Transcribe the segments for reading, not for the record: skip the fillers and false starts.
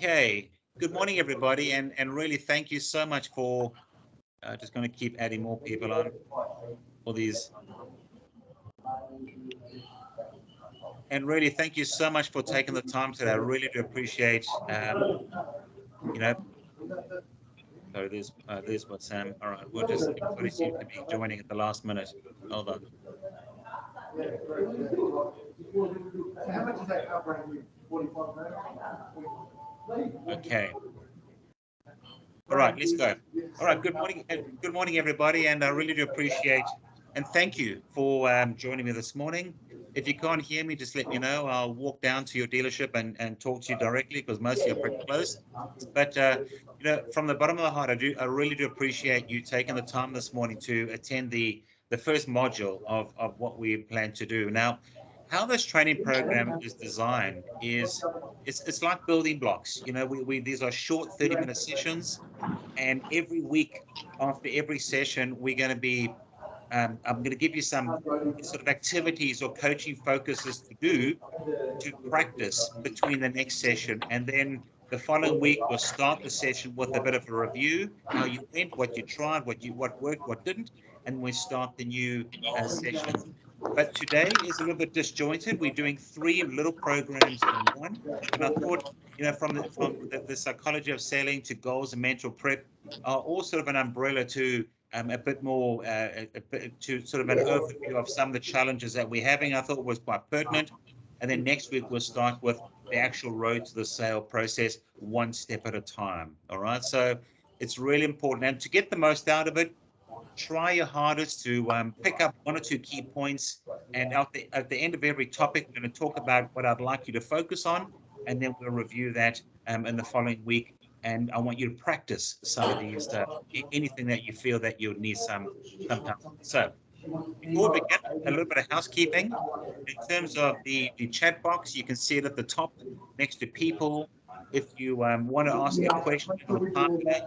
Okay, good morning, everybody, and really thank you so much for just going to keep adding more people on for these. And really, thank you so much for taking the time today. I really do appreciate, you know. So there's what Sam. All right, we'll just everybody seems to be joining at the last minute. Hold on. Okay. All right, let's go. All right, good morning, everybody, and I really do appreciate and thank you for joining me this morning. If you can't hear me, just let me know. I'll walk down to your dealership and talk to you directly because most of you are pretty close. But from the bottom of my heart, I really do appreciate you taking the time this morning to attend the first module of what we plan to do. Now, how this training program is designed is it's like building blocks. We these are short 30-minute sessions. And every week after every session, we're going to be, I'm going to give you some sort of activities or coaching focuses to do to practice between the next session. And then the following week, we'll start the session with a bit of a review, how you went, what you tried, what worked, what didn't, and we start the new session. But today is a little bit disjointed. We're doing 3 little programs in one. And I thought, from the psychology of selling to goals and mental prep are all sort of an umbrella to a bit more to sort of an overview of some of the challenges that we're having. I thought was quite pertinent. And then next week, we'll start with the actual road to the sale process, one step at a time. All right. So it's really important. And to get the most out of it, try your hardest to pick up 1 or 2 key points. And at the end of every topic, we're going to talk about what I'd like you to focus on. And then we'll review that in the following week. And I want you to practice some of these, anything that you feel that you'll need some help. So before we begin, a little bit of housekeeping. In terms of the chat box, you can see it at the top next to people. If you want to ask a question or type it,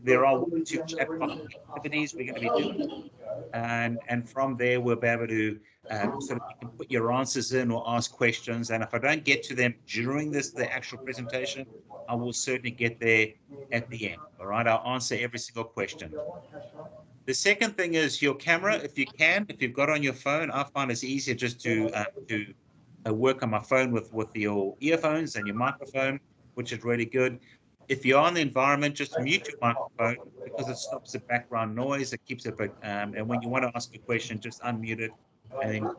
there are 1 or 2 chat box activities we're going to be doing. And from there, we'll be able to sort of you can put your answers in or ask questions. And if I don't get to them during the actual presentation, I will certainly get there at the end. All right, I'll answer every single question. The second thing is your camera. If you've got on your phone, I find it's easier just to work on my phone with your earphones and your microphone, which is really good. If you're on the environment, just mute your microphone because it stops the background noise. It keeps it, and when you want to ask a question, just unmute it. And then,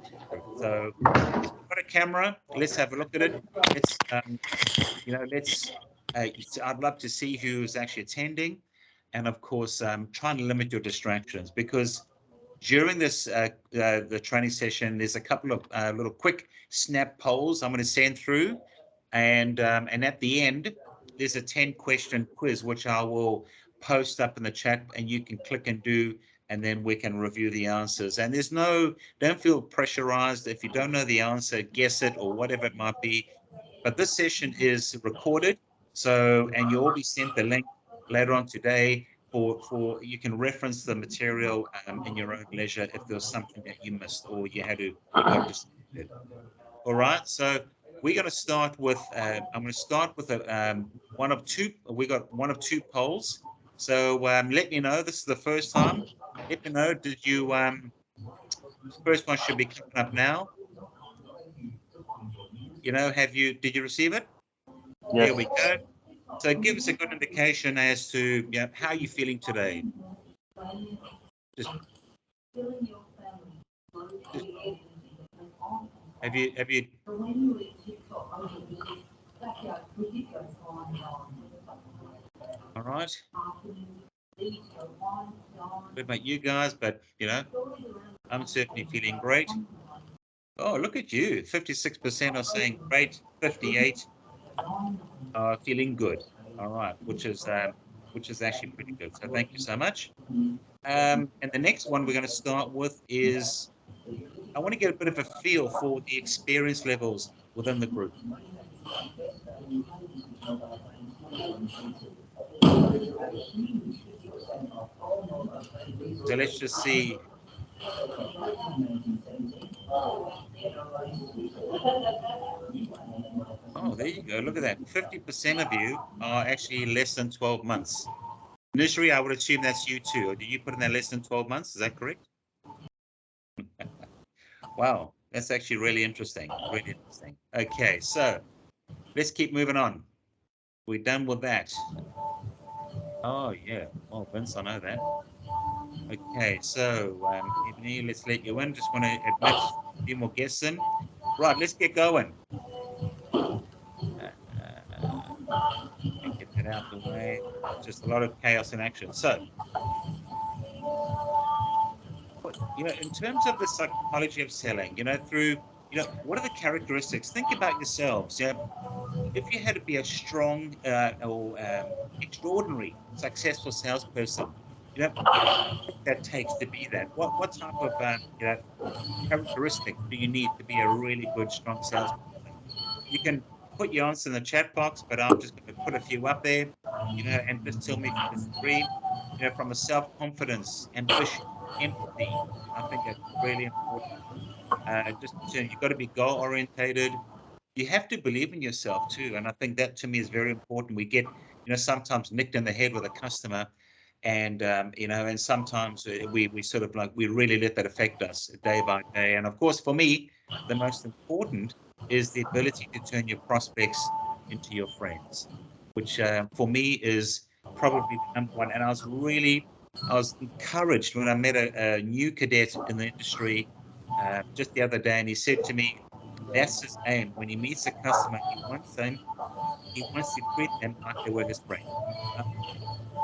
so if you've got a camera, let's have a look at it. I'd love to see who's actually attending. And of course, try and limit your distractions because during this the training session, there's a couple of little quick snap polls I'm going to send through, and at the end, there's a 10-question quiz which I will post up in the chat, and you can click and do, and then we can review the answers. And don't feel pressurized. If you don't know the answer, guess it or whatever it might be. But this session is recorded, and you'll all be sent the link later on today for you can reference the material in your own leisure if there's something that you missed or you had to go distracted. All right, so we're going to start with I'm going to start with one of two. We got 1 of 2 polls. So let me know. This is the first time. Let me know. Did you first one should be coming up now. Did you receive it? Yes. There we go. So give us a good indication as to how you're feeling today. Have you? All right. What about you guys? But I'm certainly feeling great. Oh, look at you! 56% are saying great. 58 are feeling good. All right, which is actually pretty good. So thank you so much. And the next one we're going to start with is I want to get a bit of a feel for the experience levels within the group. So let's just see. Oh, there you go. Look at that. 50% of you are actually less than 12 months. Initially, I would assume that's you too. Or do you put in that less than 12 months? Is that correct? Wow, that's actually really interesting. Really interesting. Okay, so let's keep moving on. We're done with that. Oh, yeah. Oh, Vince, I know that. Okay, so Ebony, let's let you in. Just want to admit a few more guests in. Right, let's get going. Get that out the way. Just a lot of chaos in action. So, in terms of the psychology of selling, what are the characteristics? Think about yourselves. If you had to be a strong or extraordinary successful salesperson, what that takes to be that? What type of characteristic do you need to be a really good, strong salesperson? You can put your answer in the chat box, but I'm just going to put a few up there, and just tell me if you disagree. From a self-confidence, ambition, empathy, I think that's really important. Just you've got to be goal-orientated. You have to believe in yourself too, and I think that to me is very important. We get, sometimes nicked in the head with a customer, and and sometimes we sort of like we really let that affect us day by day. And of course, for me, the most important is the ability to turn your prospects into your friends, which for me is probably the number one. And I was encouraged when I met a new cadet in the industry just the other day, and he said to me, that's his aim. When he meets a customer, he wants to treat them like they were his friend.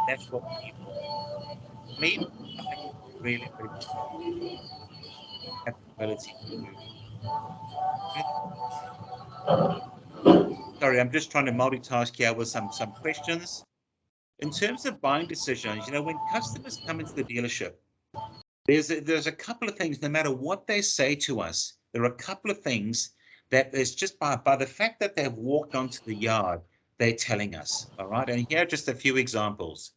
That's what we need. Me, I think it's really, really have the ability to. Sorry, I'm just trying to multitask here with some questions. In terms of buying decisions, when customers come into the dealership, there's a couple of things, no matter what they say to us, there are a couple of things that is just by the fact that they've walked onto the yard, they're telling us, all right? And here are just a few examples.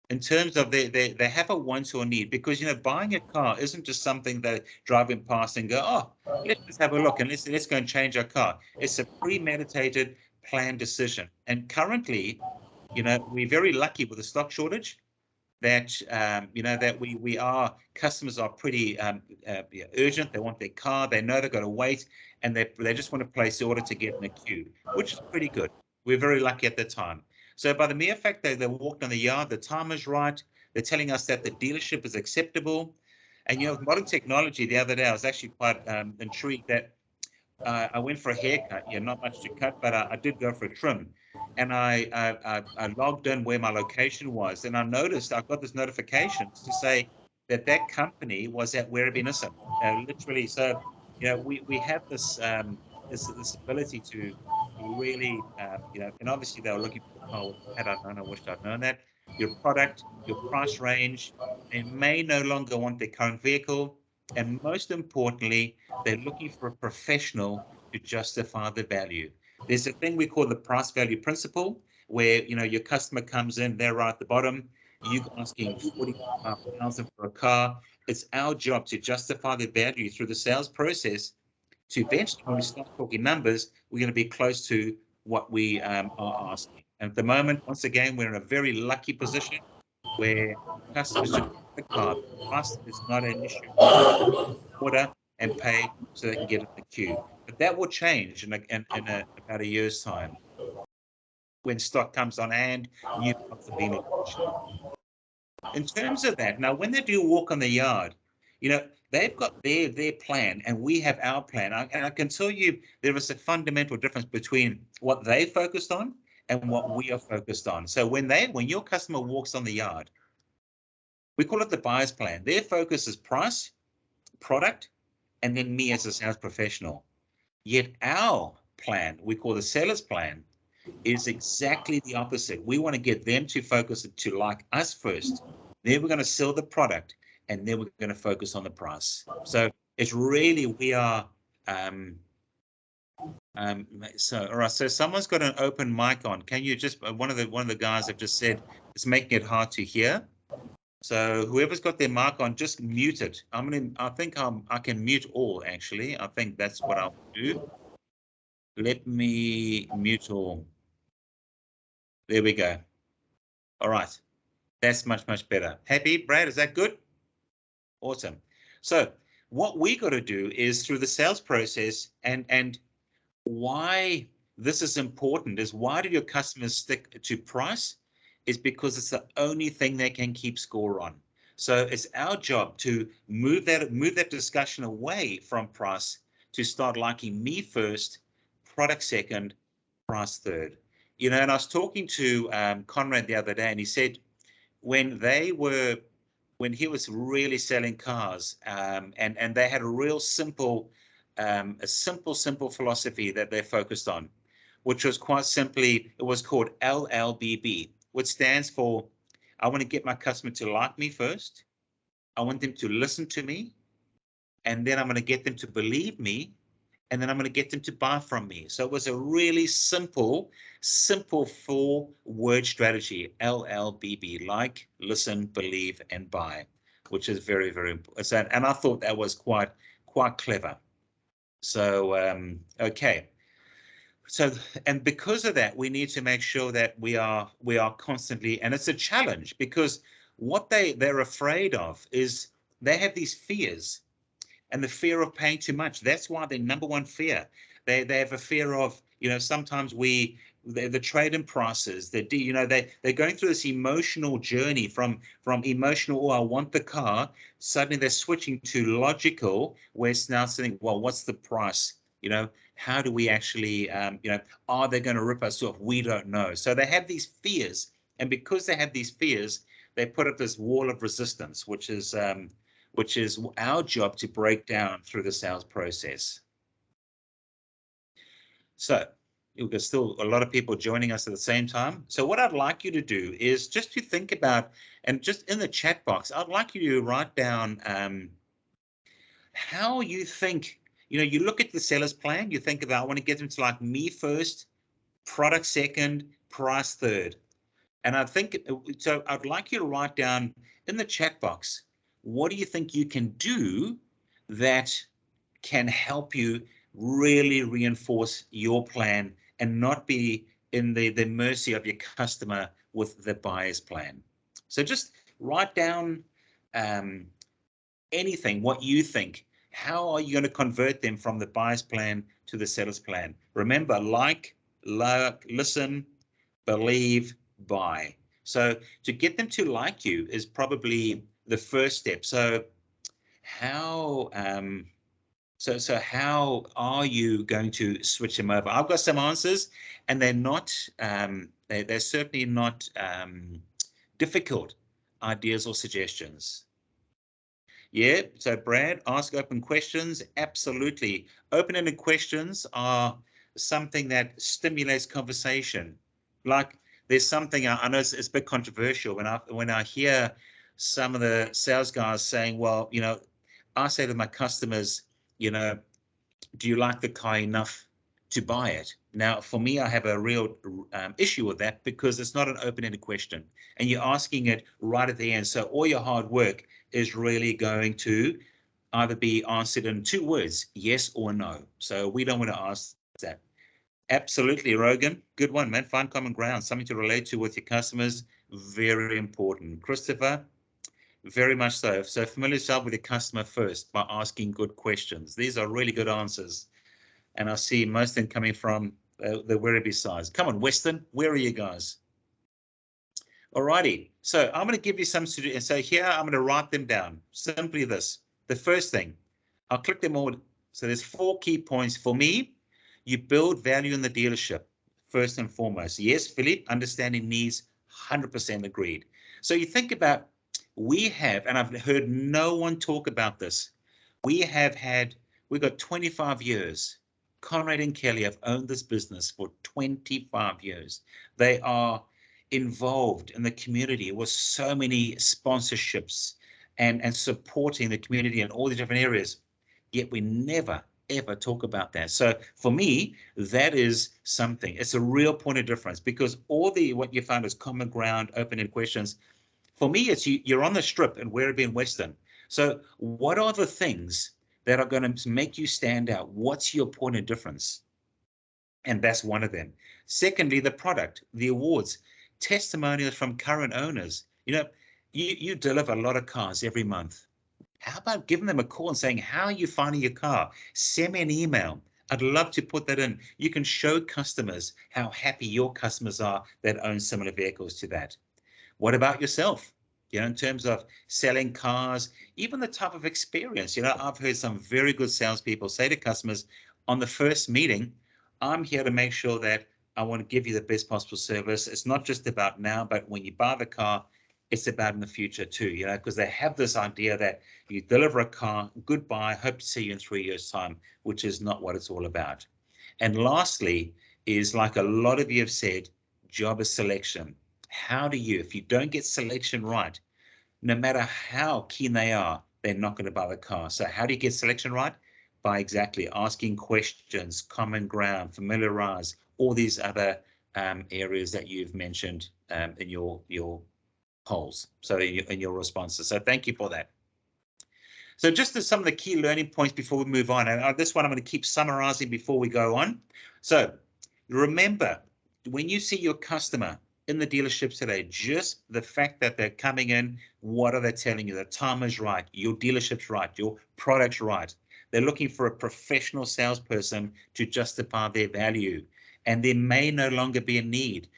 In terms of they have a want or need, because buying a car isn't just something that driving past and go, oh, let's just have a look and let's go and change our car. It's a premeditated, planned decision. And currently, we're very lucky with the stock shortage that that customers are pretty urgent. They want their car, they know they've got to wait, and they just want to place the order to get in a queue, which is pretty good. We're very lucky at the time. So by the mere fact that they walked on the yard, the time is right, they're telling us that the dealership is acceptable. And with modern technology, the other day I was actually quite intrigued that I went for a haircut. Not much to cut, but I did go for a trim. And I logged in where my location was, and I noticed I got this notification to say that company was at Werribee Nissan. Literally, so we have this this ability to really and obviously they were looking for the car. Had I known, I wished I'd known that. Your product, your price range. They may no longer want their current vehicle, and most importantly, they're looking for a professional to justify the value. There's a thing we call the price value principle, where your customer comes in, they're right at the bottom, you asking $45,000 for a car. It's our job to justify the value through the sales process. To eventually, when we start talking numbers, we're going to be close to what we are asking. And at the moment, once again, we're in a very lucky position where customers just want the car. Price is not an issue. Order and pay so they can get in the queue. But that will change in about a year's time when stock comes on hand, new cars are being negotiated. In terms of that, now when they do walk on the yard, they've got their plan and we have our plan. And I can tell you there is a fundamental difference between what they focused on and what we are focused on. So when your customer walks on the yard, we call it the buyer's plan. Their focus is price, product, and then me as a sales professional. Yet our plan, we call the seller's plan, is exactly the opposite. We want to get them to focus to like us first. Then we're going to sell the product, and then we're going to focus on the price. So it's really we are. So all right. So someone's got an open mic on. Can you just one of the guys have just said it's making it hard to hear. So whoever's got their mic on, just mute it. I think I can mute all, actually. I think that's what I'll do. Let me mute all. There we go. All right. That's much, much better. Happy, Brad? Is that good? Awesome. So what we got to do is through the sales process, and why this is important is, why do your customers stick to price? Is because it's the only thing they can keep score on. So it's our job to move that discussion away from price to start liking me first, product second, price third. You know, and I was talking to Conrad the other day, and he said when he was really selling cars, and they had a real simple philosophy that they focused on, which was quite simply, it was called LLBB, which stands for, I want to get my customer to like me first. I want them to listen to me, and then I'm going to get them to believe me, and then I'm going to get them to buy from me. So it was a really simple 4-word strategy, LLBB, like, listen, believe, and buy, which is very, very important. So, and I thought that was quite clever. So, okay. So, and because of that, we need to make sure that we are constantly, and it's a challenge, because what they're afraid of is they have these fears, and the fear of paying too much. That's why their number one fear. They have a fear of, you know, sometimes the trade-in prices, they're going through this emotional journey from emotional, oh, I want the car, suddenly they're switching to logical, where it's now saying, well, what's the price? You know, how do we actually, are they going to rip us off? We don't know. So they have these fears, and because they have these fears, they put up this wall of resistance, which is our job to break down through the sales process. So you've got still a lot of people joining us at the same time. So what I'd like you to do is just to think about, and just in the chat box, I'd like you to write down how you think, you look at the seller's plan, you think about, I want to get them to like me first, product second, price third. And I think, so I'd like you to write down in the chat box, what do you think you can do that can help you really reinforce your plan and not be in the mercy of your customer with the buyer's plan? So just write down anything, what you think. How are you going to convert them from the buyer's plan to the seller's plan? Remember, like, listen, believe, buy. So to get them to like you is probably the first step. So how how are you going to switch them over? I've got some answers, and they're not they're certainly not difficult ideas or suggestions. Yeah, so Brad, ask open questions. Absolutely. Open-ended questions are something that stimulates conversation. Like, there's something, I know it's a bit controversial when I hear some of the sales guys saying, well, I say to my customers, do you like the car enough to buy it? Now, for me, I have a real issue with that, because it's not an open-ended question, and you're asking it right at the end. So all your hard work is really going to either be answered in 2 words, yes or no. So we don't want to ask that. Absolutely, Rogan. Good one, man. Find common ground, something to relate to with your customers. Very important. Christopher, very much so. So familiarize yourself with your customer first by asking good questions. These are really good answers. And I see most of them coming from the Werribee size. Come on, Western, where are you guys? Alrighty, so I'm going to give you some, and so here I'm going to write them down. Simply this. The first thing, I'll click them all. So there's 4 key points for me. You build value in the dealership, first and foremost. Yes, Philippe, understanding needs, 100% agreed. So you think about, we have, and I've heard no one talk about this, we've got 25 years. Conrad and Kelly have owned this business for 25 years. They are involved in the community with so many sponsorships and supporting the community in all the different areas. Yet we never, ever talk about that. So for me, that is something. It's a real point of difference, because what you found is common ground, open-ended questions. For me, it's you're on the strip in Werribee and Western. So what are the things that are going to make you stand out? What's your point of difference? And that's one of them. Secondly, the product, the awards, testimonials from current owners. You deliver a lot of cars every month. How about giving them a call and saying, how are you finding your car? Send me an email. I'd love to put that in. You can show customers how happy your customers are that own similar vehicles to that. What about yourself? In terms of selling cars, even the type of experience. I've heard some very good salespeople say to customers on the first meeting, I'm here to make sure that I want to give you the best possible service. It's not just about now, but when you buy the car, it's about in the future too, because they have this idea that you deliver a car, goodbye, hope to see you in 3 years' time, which is not what it's all about. And lastly, is like a lot of you have said, job is selection. How do you, if you don't get selection right, no matter how keen they are, they're not going to buy the car. So how do you get selection right? By exactly asking questions, common ground, familiarize, all these other areas that you've mentioned in your polls, so in your responses. So thank you for that. So just as some of the key learning points before we move on, and this one I'm going to keep summarizing before we go on. So remember, when you see your customer in the dealerships today, just the fact that they're coming in, what are they telling you? The time is right, your dealership's right, your product's right. They're looking for a professional salesperson to justify their value, and there may no longer be a need.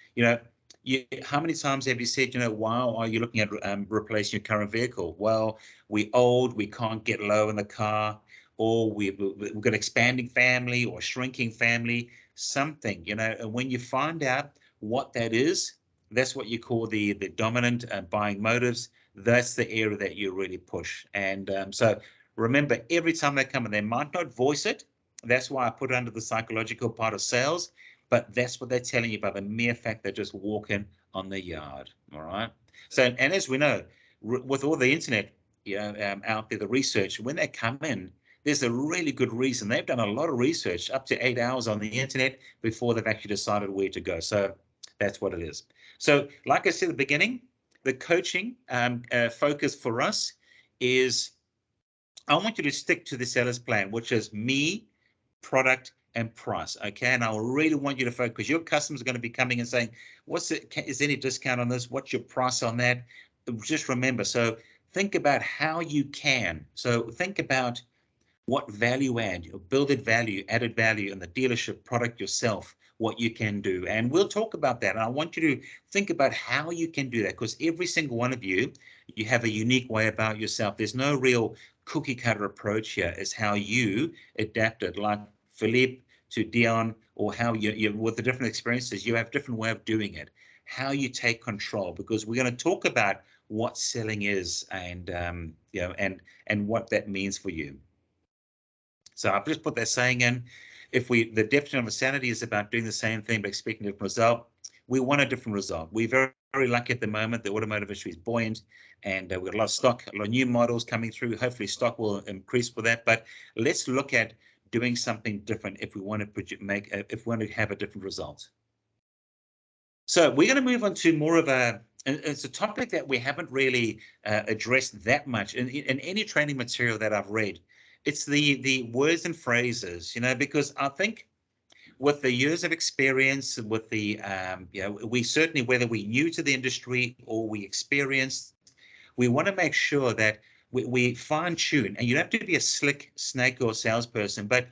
How many times have you said, why are you looking at replacing your current vehicle? Well, we're old, we can't get low in the car, or we've got an expanding family or shrinking family, something, and when you find out what that is, that's what you call the dominant buying motives. That's the area that you really push. And so remember, every time they come in, they might not voice it. That's why I put it under the psychological part of sales. But that's what they're telling you by the mere fact they're just walking on the yard. All right. So, and as we know, with all the internet out there, the research, when they come in, there's a really good reason. They've done a lot of research, up to 8 hours on the internet before they've actually decided where to go. So that's what it is. So like I said at the beginning, the coaching focus for us is, I want you to stick to the seller's plan, which is me, product, and price. Okay, and I really want you to focus, because your customers are going to be coming and saying, is there any discount on this? What's your price on that? Just remember, so think about how you can. So think about what value add, added value in the dealership, product, yourself, what you can do. And we'll talk about that. And I want you to think about how you can do that, because every single one of you have a unique way about yourself. There's no real cookie cutter approach here. It's how you adapted, like Philippe to Dion, or how you with the different experiences, you have different way of doing it, how you take control, because we're going to talk about what selling is, and and what that means for you. So I've just put that saying in. The definition of insanity is about doing the same thing but expecting a different result. We want a different result. We're very, very lucky at the moment. The automotive industry is buoyant, and we've got a lot of stock, a lot of new models coming through. Hopefully stock will increase for that. But let's look at doing something different if we want to have a different result. So we're going to move on to more of it's a topic that we haven't really addressed that much in any training material that I've read. It's the words and phrases, because I think with the years of experience, with the, we certainly, whether we're new to the industry or we experienced, we want to make sure that we fine tune, and you don't have to be a slick snake or salesperson, but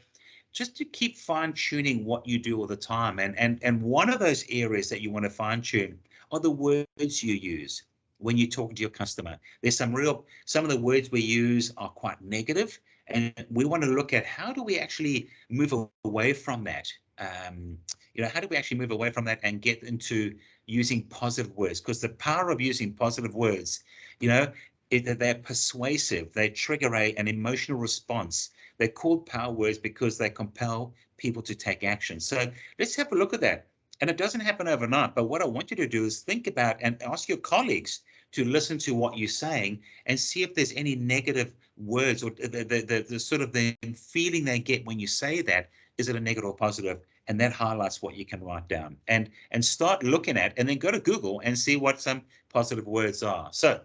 just to keep fine tuning what you do all the time. And one of those areas that you want to fine tune are the words you use when you talk to your customer. There's some of the words we use are quite negative, and we want to look at how do we actually move away from that. How do we actually move away from that and get into using positive words? Because the power of using positive words, they're persuasive. They trigger an emotional response. They're called power words because they compel people to take action. So let's have a look at that. And it doesn't happen overnight, but what I want you to do is think about and ask your colleagues to listen to what you're saying and see if there's any negative words, or the sort of the feeling they get when you say that. Is it a negative or positive? And that highlights what you can write down, and start looking at, and then go to Google and see what some positive words are. So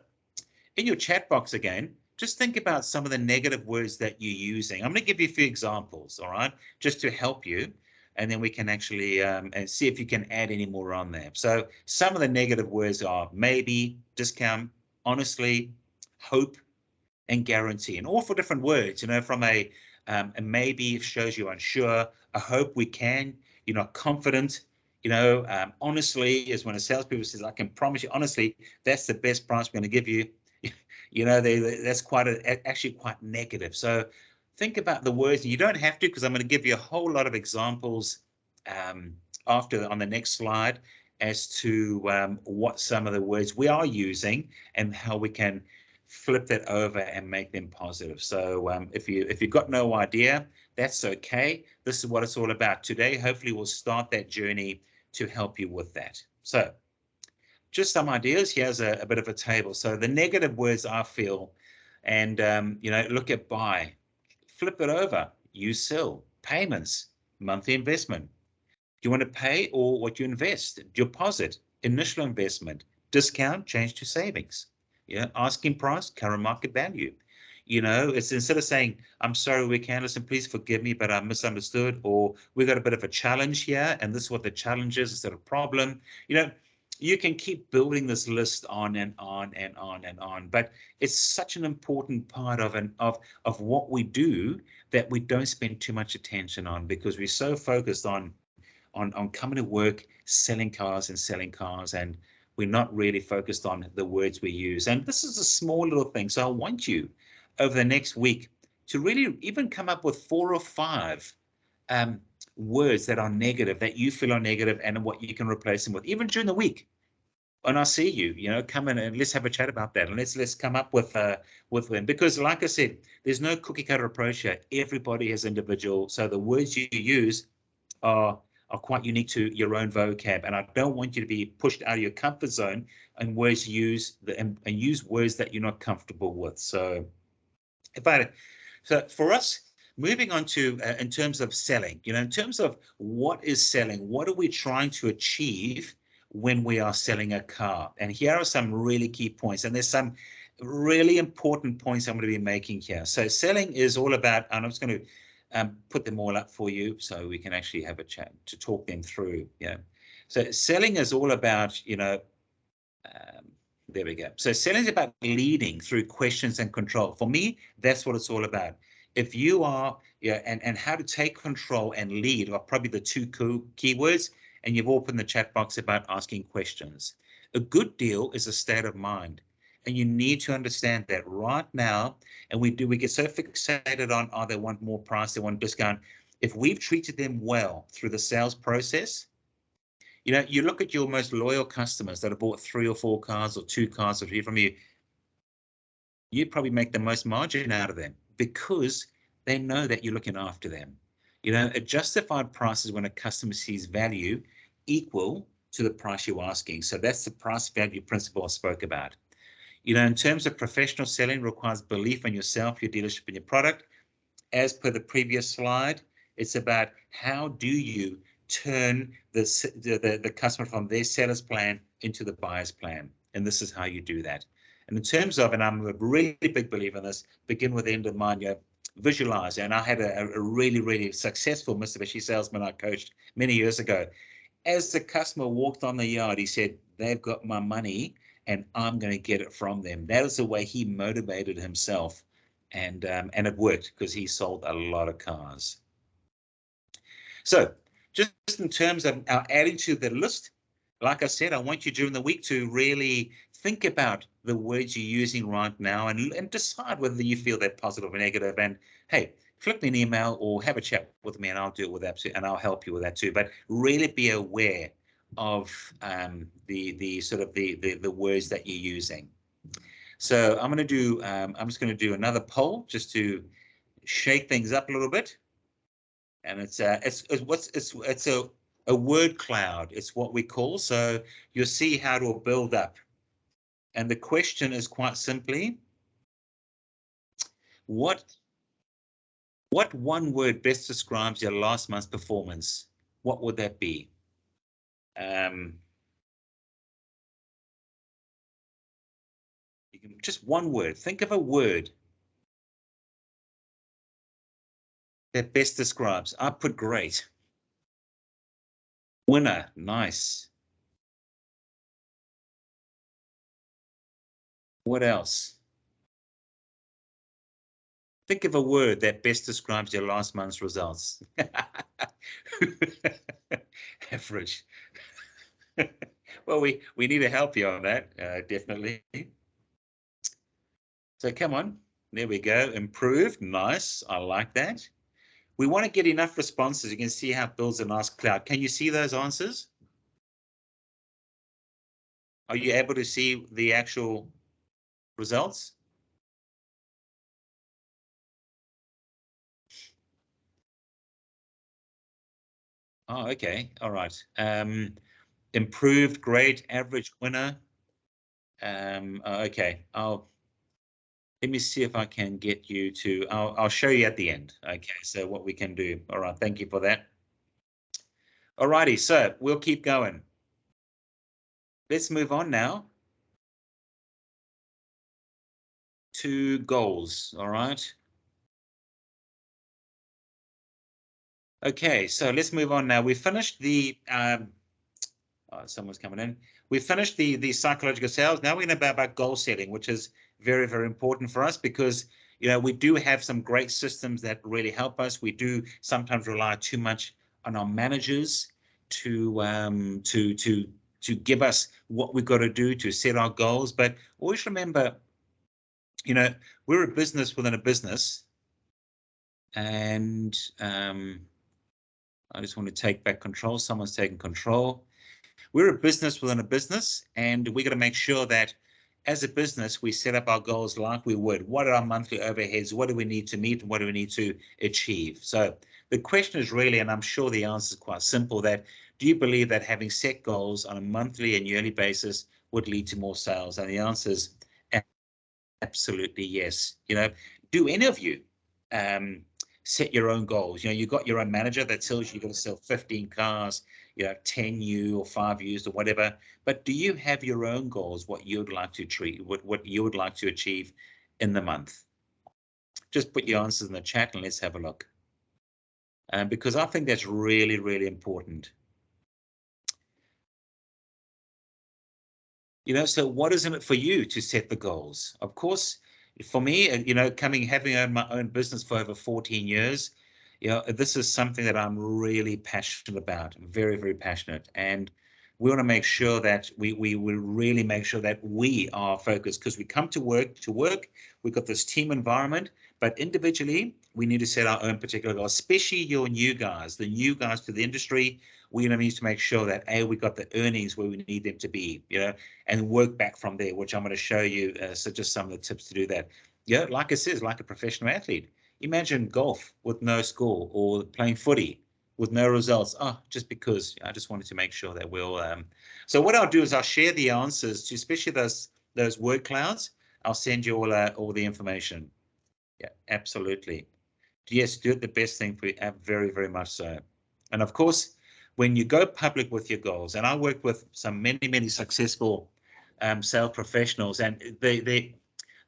in your chat box again, just think about some of the negative words that you're using. I'm going to give you a few examples, all right, just to help you. and then we can actually and see if you can add any more on there. So some of the negative words are maybe, discount, honestly, hope, and guarantee, and all for different words. You know, from a maybe shows you unsure, a hope we can, you're not confident. You know, honestly is when a salespeople says, I can promise you, honestly, that's the best price we're going to give you. You know, that's actually quite negative. So think about the words. You don't have to, because I'm going to give you a whole lot of examples on the next slide as to what some of the words we are using and how we can flip that over and make them positive. So if you've got no idea, that's okay. This is what it's all about today. Hopefully we'll start that journey to help you with that. So just some ideas. Here's a bit of a table. So the negative words I feel, and you know, look at buy, flip it over, use sell, payments, monthly investment. Do you want to pay or what you invest? Deposit, initial investment, discount, change to savings. Yeah, asking price, current market value. You know, it's instead of saying, I'm sorry, we can't listen, please forgive me, but I misunderstood, or we got a bit of a challenge here, and this is what the challenge is instead of problem. You know, you can keep building this list on and on and on and on, but it's such an important part of what we do that we don't spend too much attention on, because we're so focused on coming to work, selling cars, and we're not really focused on the words we use. And this is a small little thing. So I want you over the next week to really even come up with 4 or 5 words that are negative, that you feel are negative, and what you can replace them with, even during the week. And I see you, you know, come in and let's have a chat about that. And let's come up with them, because like I said, there's no cookie cutter approach here. Everybody is individual. So the words you use are quite unique to your own vocab, and I don't want you to be pushed out of your comfort zone and use words that you're not comfortable with. So for us, moving on to in terms of selling, you know, in terms of what is selling, what are we trying to achieve when we are selling a car? And here are some really key points, and there's some really important points I'm going to be making here. So selling is all about, and I'm just going to put them all up for you so we can actually have a chat to talk them through. Yeah. So selling is all about, you know, there we go. So selling is about leading through questions and control. For me, that's what it's all about. If you are, yeah, and how to take control and lead are probably the 2 keywords. And you've opened the chat box about asking questions. A good deal is a state of mind. And you need to understand that right now. And we get so fixated on, oh, they want more price, they want discount. If we've treated them well through the sales process, you know, you look at your most loyal customers that have bought 3 or 4 cars or 2 cars or 3 from you, you probably make the most margin out of them because they know that you're looking after them. You know, a justified price is when a customer sees value equal to the price you're asking. So that's the price value principle I spoke about. You know, in terms of professional selling, requires belief in yourself, your dealership, and your product. As per the previous slide, it's about how do you turn the customer from their seller's plan into the buyer's plan. And this is how you do that. And in terms of, and I'm a really big believer in this, begin with the end in mind, you know, visualize. And I had a really, really successful Mitsubishi salesman I coached many years ago. As the customer walked on the yard, he said, they've got my money and I'm going to get it from them. That is the way he motivated himself. And it worked because he sold a lot of cars. So just in terms of our adding to the list, like I said, I want you during the week to really think about the words you're using right now and decide whether you feel they're positive or negative. And hey, flip me an email or have a chat with me and I'll do it with that too, and I'll help you with that too. But really be aware of the sort of the words that you're using. So I'm just going to do another poll just to shake things up a little bit. And it's a word cloud. It's what we call. So you'll see how it will build up. And the question is quite simply, what one word best describes your last month's performance? What would that be? You can just one word. Think of a word that best describes. I put great. Winner, nice. What else? Think of a word that best describes your last month's results. Average. Well, we need to help you on that, definitely. So come on, there we go. Improved, nice. I like that. We want to get enough responses. You can see how it builds a nice cloud. Can you see those answers? Are you able to see the actual results? Oh, okay. All right. Improved, great, average, winner. Okay. Let me see if I can get you to, I'll show you at the end. Okay, so what we can do. All right, thank you for that. All righty, so we'll keep going. Let's move on now to goals, all right? Okay, so let's move on now. We finished the, someone's coming in. We finished the psychological sales. Now we're going to go about goal setting, which is very, very important for us because, you know, we do have some great systems that really help us. We do sometimes rely too much on our managers to give us what we've got to do to set our goals. But always remember, you know, we're a business within a business. And I just want to take back control. Someone's taking control. We're a business within a business, and we got to make sure that as a business, we set up our goals like we would. What are our monthly overheads? What do we need to meet? And what do we need to achieve? So the question is really, and I'm sure the answer is quite simple, that do you believe that having set goals on a monthly and yearly basis would lead to more sales? And the answer is absolutely yes. You know, do any of you set your own goals? You know, you've got your own manager that tells you you're going to sell 15 cars, you know, 10 new or 5 used or whatever. But do you have your own goals, what you'd like to treat, what you would like to achieve in the month? Just put your answers in the chat and let's have a look. Because I think that's really, really important. You know, so what is in it for you to set the goals? Of course, for me, you know, having owned my own business for over 14 years, you know, this is something that I'm really passionate about, very, very passionate. And we want to make sure that we will really make sure that we are focused because we come to work. We've got this team environment, but individually, we need to set our own particular goals, especially your new guys, the new guys to the industry. We need to make sure that we got the earnings where we need them to be, you know, and work back from there, which I'm going to show you. So just some of the tips to do that. Yeah, like it says, like a professional athlete. Imagine golf with no score or playing footy with no results. Oh, just because I just wanted to make sure that we'll. So what I'll do is I'll share the answers to especially those word clouds. I'll send you all the information. Yeah, absolutely. Yes, do it the best thing for you. Very, very much so. And of course, when you go public with your goals, and I work with some many successful sales professionals, and the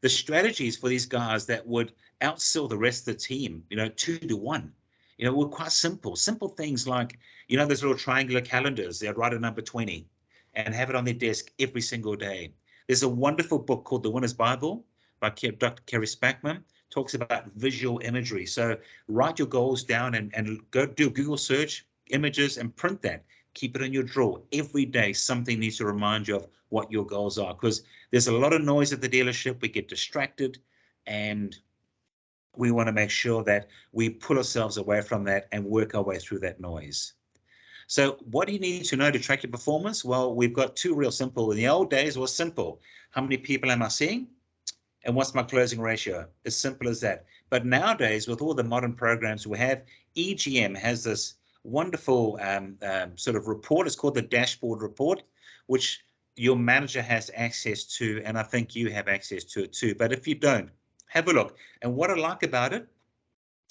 strategies for these guys that would outsell the rest of the team, you know, 2 to 1, you know, were quite simple. Simple things like, you know, those little triangular calendars. They'd write a number 20 and have it on their desk every single day. There's a wonderful book called The Winner's Bible by Dr. Kerry Spackman. Talks about visual imagery. So write your goals down and go do a Google search, images, and print that. Keep it in your drawer. Every day, something needs to remind you of what your goals are, because there's a lot of noise at the dealership. We get distracted, and we want to make sure that we pull ourselves away from that and work our way through that noise. So what do you need to know to track your performance? Well, we've got two real simple. In the old days, it was simple. How many people am I seeing? And what's my closing ratio? As simple as that. But nowadays, with all the modern programs we have, EGM has this wonderful sort of report. It's called the dashboard report, which your manager has access to, and I think you have access to it too. But if you don't, have a look. And what I like about it,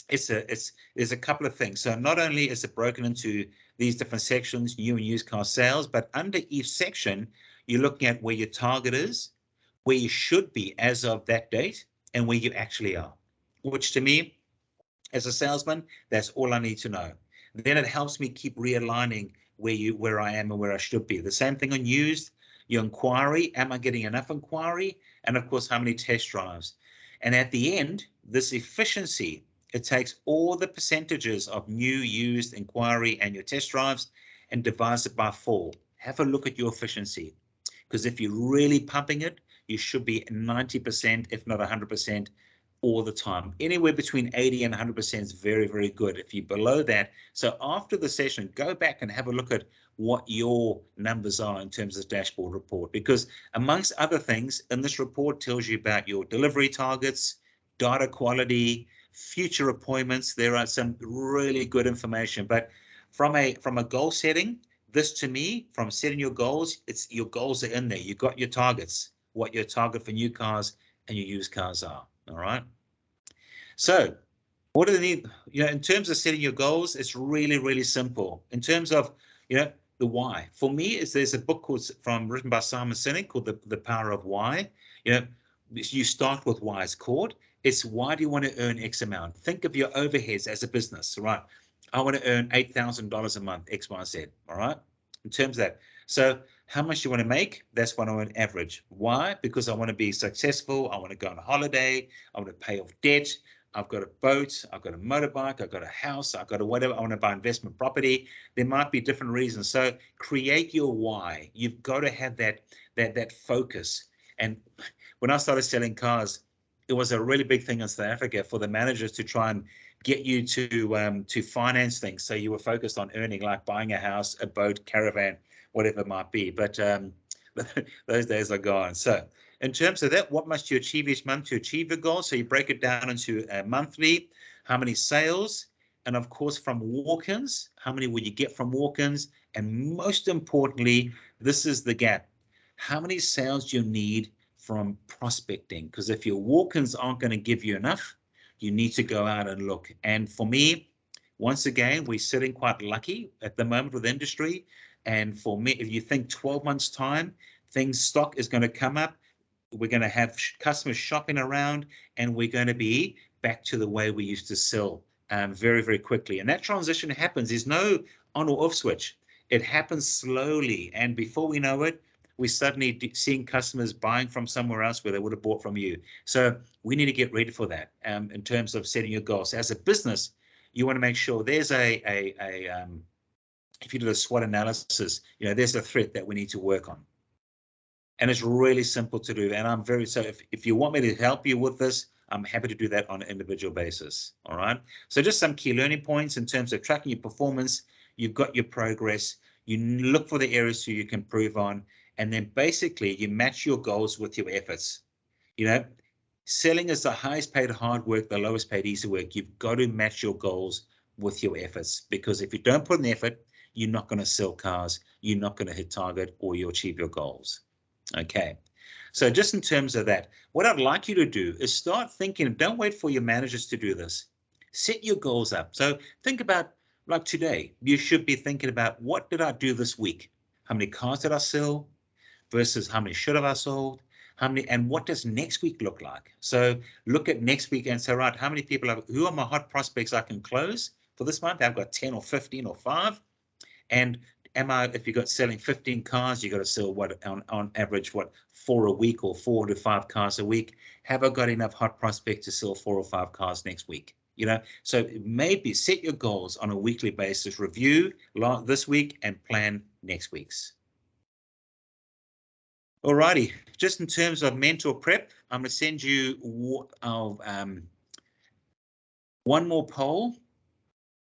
there's a couple of things. So not only is it broken into these different sections, new and used car sales, but under each section, you're looking at where your target is, where you should be as of that date, and where you actually are, which to me, as a salesman, that's all I need to know. Then it helps me keep realigning where I am and where I should be. The same thing on used, your inquiry, am I getting enough inquiry? And of course, how many test drives? And at the end, this efficiency, it takes all the percentages of new, used, inquiry, and your test drives and divides it by 4. Have a look at your efficiency, because if you're really pumping it, you should be 90%, if not 100%, all the time. Anywhere between 80 and 100% is very, very good. If you're below that, so after the session, go back and have a look at what your numbers are in terms of dashboard report, because amongst other things in this report tells you about your delivery targets, data quality, future appointments. There are some really good information, but from a goal setting, this to me, from setting your goals, it's your goals are in there. You got your targets, what your target for new cars and your used cars are. All right. So what do they need? In terms of setting your goals, it's really, really simple. In terms of, the why. For me, there's a book written by Simon Sinek called The Power of Why. You start with why it's called. It's why do you want to earn X amount? Think of your overheads as a business, right? I want to earn $8,000 a month, X, Y, Z, all right? In terms of that. So how much you want to make? That's what I want average. Why? Because I want to be successful. I want to go on a holiday. I want to pay off debt. I've got a boat, I've got a motorbike, I've got a house, I've got a whatever, I want to buy investment property. There might be different reasons. So create your why. You've got to have that focus. And when I started selling cars, it was a really big thing in South Africa for the managers to try and get you to finance things. So you were focused on earning, like buying a house, a boat, caravan, whatever it might be. But those days are gone. So in terms of that, what must you achieve each month to achieve your goal? So you break it down into monthly, how many sales, and of course from walk-ins, how many will you get from walk-ins? And most importantly, this is the gap. How many sales do you need from prospecting? Because if your walk-ins aren't going to give you enough, you need to go out and look. And for me, once again, we're sitting quite lucky at the moment with industry. And for me, if you think 12 months time, stock is going to come up. We're going to have customers shopping around, and we're going to be back to the way we used to sell very, very quickly. And that transition happens. There's no on or off switch. It happens slowly. And before we know it, we're suddenly seeing customers buying from somewhere else where they would have bought from you. So we need to get ready for that in terms of setting your goals. As a business, you want to make sure there's if you do a SWOT analysis, there's a threat that we need to work on. And it's really simple to do. And if you want me to help you with this, I'm happy to do that on an individual basis. All right. So just some key learning points in terms of tracking your performance. You've got your progress. You look for the areas so you can improve on. And then basically you match your goals with your efforts. Selling is the highest paid hard work, the lowest paid easy work. You've got to match your goals with your efforts, because if you don't put in effort, you're not going to sell cars. You're not going to hit target, or you'll achieve your goals. Okay, so just in terms of that, what I'd like you to do is start thinking. Don't wait for your managers to do this. Set your goals up. So think about, like today, you should be thinking about, what did I do this week? How many cars did I sell versus how many should have I sold? How many, and what does next week look like? So look at next week and say, right, how many people who are my hot prospects I can close for this month? I've got 10 or 15 or 5. And if you got selling 15 cars, you got to sell what on average, 4 a week, or 4 to 5 cars a week. Have I got enough hot prospects to sell 4 or 5 cars next week? So maybe set your goals on a weekly basis, review this week and plan next week's. Alrighty, just in terms of mentor prep, I'm going to send you one more poll,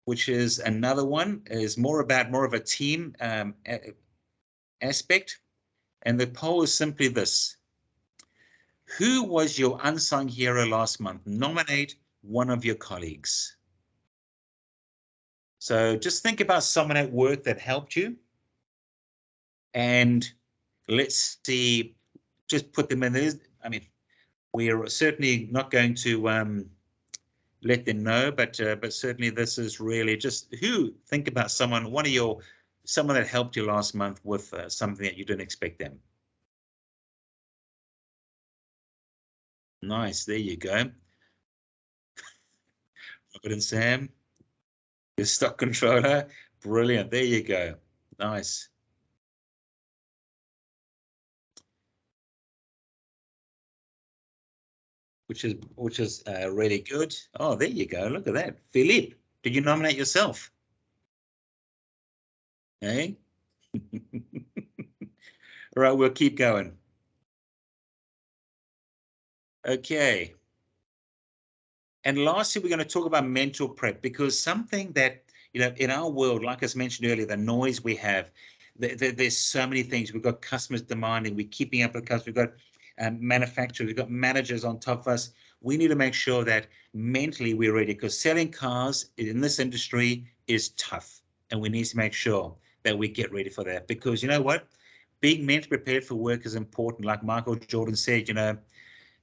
which is another one, is more of a team aspect. And the poll is simply this: who was your unsung hero last month? Nominate one of your colleagues. So just think about someone at work that helped you, and let's see, just put them in there. I mean, we're certainly not going to let them know, but certainly this is really just think about someone that helped you last month with something that you didn't expect them. Nice, there you go. Robert and Sam, your stock controller, brilliant. There you go. Nice. Which is really good. Oh, there you go. Look at that. Philippe, did you nominate yourself? Hey? All right, we'll keep going. Okay. And lastly, we're going to talk about mental prep, because something that, in our world, like I mentioned earlier, the noise we have, there's so many things. We've got customers demanding, we're keeping up with customers, we've got manufacturers, we've got managers on top of us. We need to make sure that mentally we're ready, because selling cars in this industry is tough, and we need to make sure that we get ready for that, because you know what? Being mentally prepared for work is important. Like Michael Jordan said,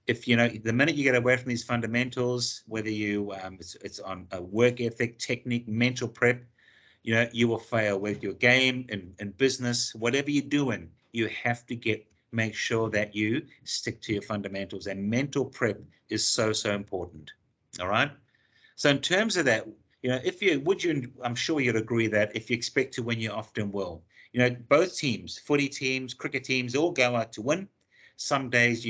if the minute you get away from these fundamentals, whether you it's on a work ethic, technique, mental prep, you will fail with your game and business, whatever you're doing. You have to make sure that you stick to your fundamentals, and mental prep is so important. All right. So in terms of that, I'm sure you'd agree that if you expect to win, you often will. Both teams, footy teams, cricket teams, all go out to win. Some days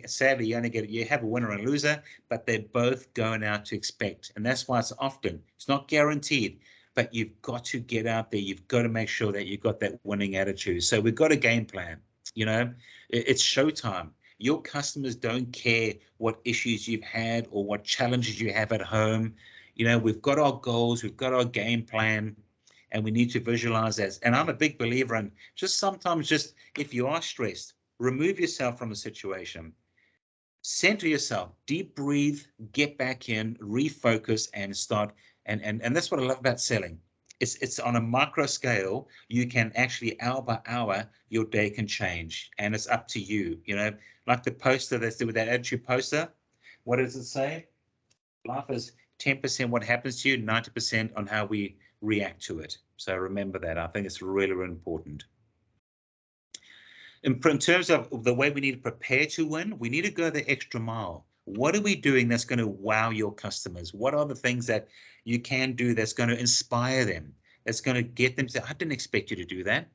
sadly you have a winner and loser, but they're both going out to expect, and that's why it's not guaranteed, but you've got to get out there. You've got to make sure that you've got that winning attitude. So we've got a game plan. It's showtime. Your customers don't care what issues you've had or what challenges you have at home. We've got our goals, we've got our game plan, and we need to visualize that. And I'm a big believer in sometimes if you are stressed, remove yourself from the situation, center yourself, deep breathe, get back in, refocus, and start. And that's what I love about selling. It's on a micro scale. You can actually, hour by hour, your day can change, and it's up to you. Like the poster that's with that attitude poster. What does it say? Life is 10% what happens to you, 90% on how we react to it. So remember that. I think it's really, really important. In terms of the way we need to prepare to win, we need to go the extra mile. What are we doing that's going to wow your customers? What are the things that you can do that's going to inspire them, that's going to get them to say, I didn't expect you to do that.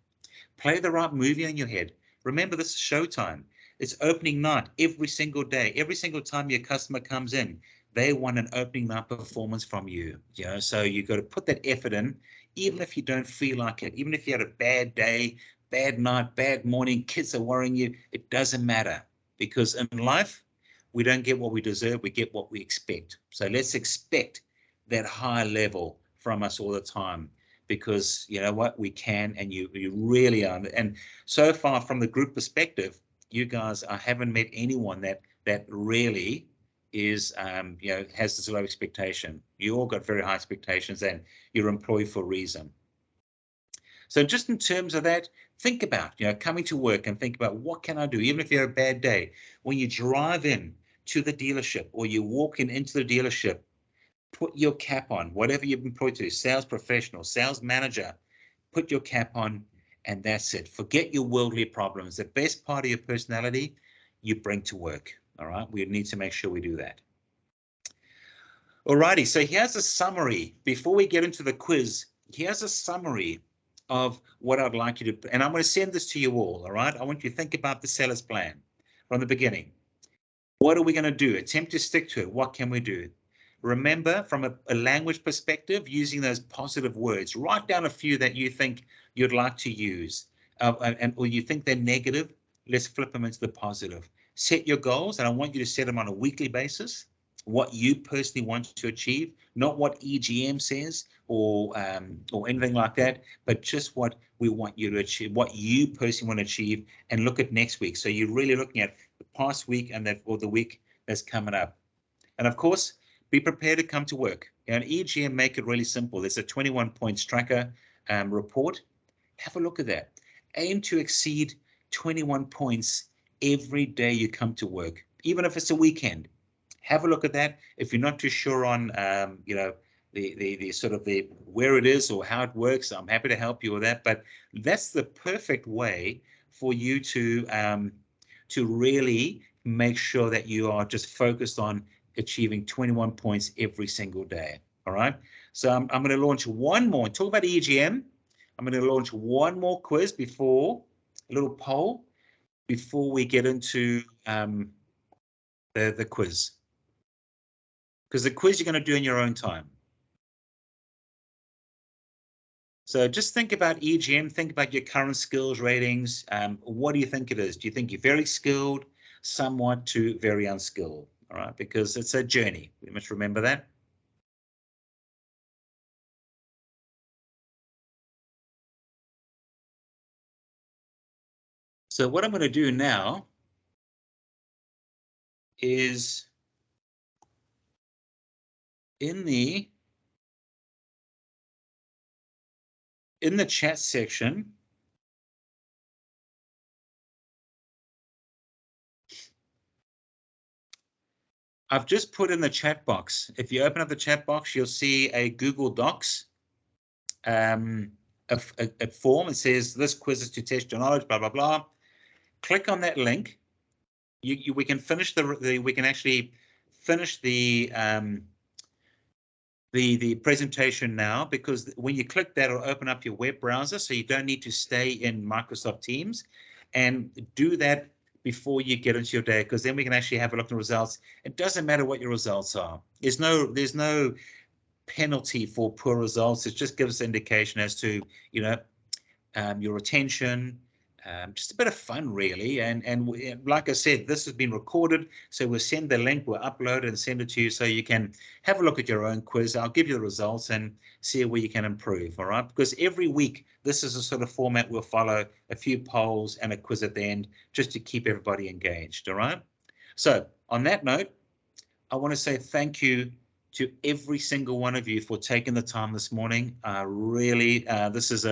Play the right movie in your head. Remember, this is showtime. It's opening night every single day. Every single time your customer comes in, they want an opening night performance from you. So you've got to put that effort in, even if you don't feel like it, even if you had a bad day, bad night, bad morning, kids are worrying you, it doesn't matter, because in life, we don't get what we deserve, we get what we expect. So let's expect that high level from us all the time, because you know what, we can, and you really are. And so far from the group perspective, you guys, I haven't met anyone that really is has this low expectation. You all got very high expectations, and you're employed for a reason. So just in terms of that, think about coming to work and think about, what can I do? Even if you have a bad day, when you drive in to the dealership or you're walking into the dealership, put your cap on, whatever you've employed to do, sales professional, sales manager, put your cap on, and that's it. Forget your worldly problems. The best part of your personality you bring to work. All right, we need to make sure we do that. All righty, so here's a summary. Before we get into the quiz, here's a summary of what I'd like you to, and I'm going to send this to you all right? I want you to think about the seller's plan from the beginning. What are we going to do? Attempt to stick to it. What can we do? Remember, from a language perspective, using those positive words. Write down a few that you think you'd like to use, or you think they're negative. Let's flip them into the positive. Set your goals, and I want you to set them on a weekly basis. What you personally want to achieve, not what EGM says or anything like that, but just what we want you to achieve, what you personally want to achieve, and look at next week. So you're really looking at the past week and the week that's coming up. And of course, be prepared to come to work. And EGM make it really simple. There's a 21 points tracker report. Have a look at that. Aim to exceed 21 points every day you come to work, even if it's a weekend. Have a look at that. If you're not too sure on, the sort of the where it is or how it works, I'm happy to help you with that. But that's the perfect way for you to really make sure that you are just focused on achieving 21 points every single day. All right. So I'm going to launch one more. Talk about EGM. I'm going to launch one more quiz before, a little poll, before we get into the quiz. Because the quiz you're going to do in your own time. So just think about EGM, think about your current skills ratings. What do you think it is? Do you think you're very skilled, somewhat to very unskilled? All right, because it's a journey. We must remember that. So what I'm going to do now is in the chat section, I've just put in the chat box. If you open up the chat box, you'll see a Google Docs a form. It says this quiz is to test your knowledge, blah, blah, blah. Click on that link. We can finish we can actually finish the presentation now, because when you click that, it'll open up your web browser, so you don't need to stay in Microsoft Teams, and do that before you get into your day, because then we can actually have a look at the results. It doesn't matter what your results are. There's no penalty for poor results. It just gives indication as to, you know, your retention, just a bit of fun, really. And like I said, this has been recorded, so we'll send the link, we'll upload it and send it to you, so you can have a look at your own quiz. I'll give you the results and see where you can improve, all right? Because every week, this is a sort of format we'll follow, a few polls and a quiz at the end, just to keep everybody engaged, all right? So on that note, I want to say thank you to every single one of you for taking the time this morning. Really, this is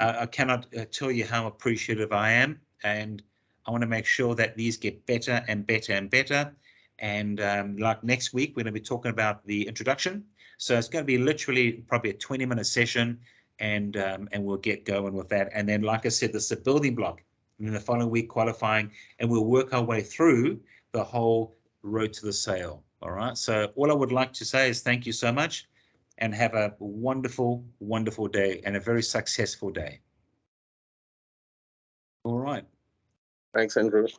I cannot tell you how appreciative I am, and I want to make sure that these get better and better and better. And like next week, we're going to be talking about the introduction. So it's going to be literally probably a 20-minute session, and we'll get going with that. And then, like I said, this is a building block. And then the following week, qualifying, and we'll work our way through the whole road to the sale. All right. So all I would like to say is thank you so much, and have a wonderful, wonderful day and a very successful day. All right. Thanks, Andrew.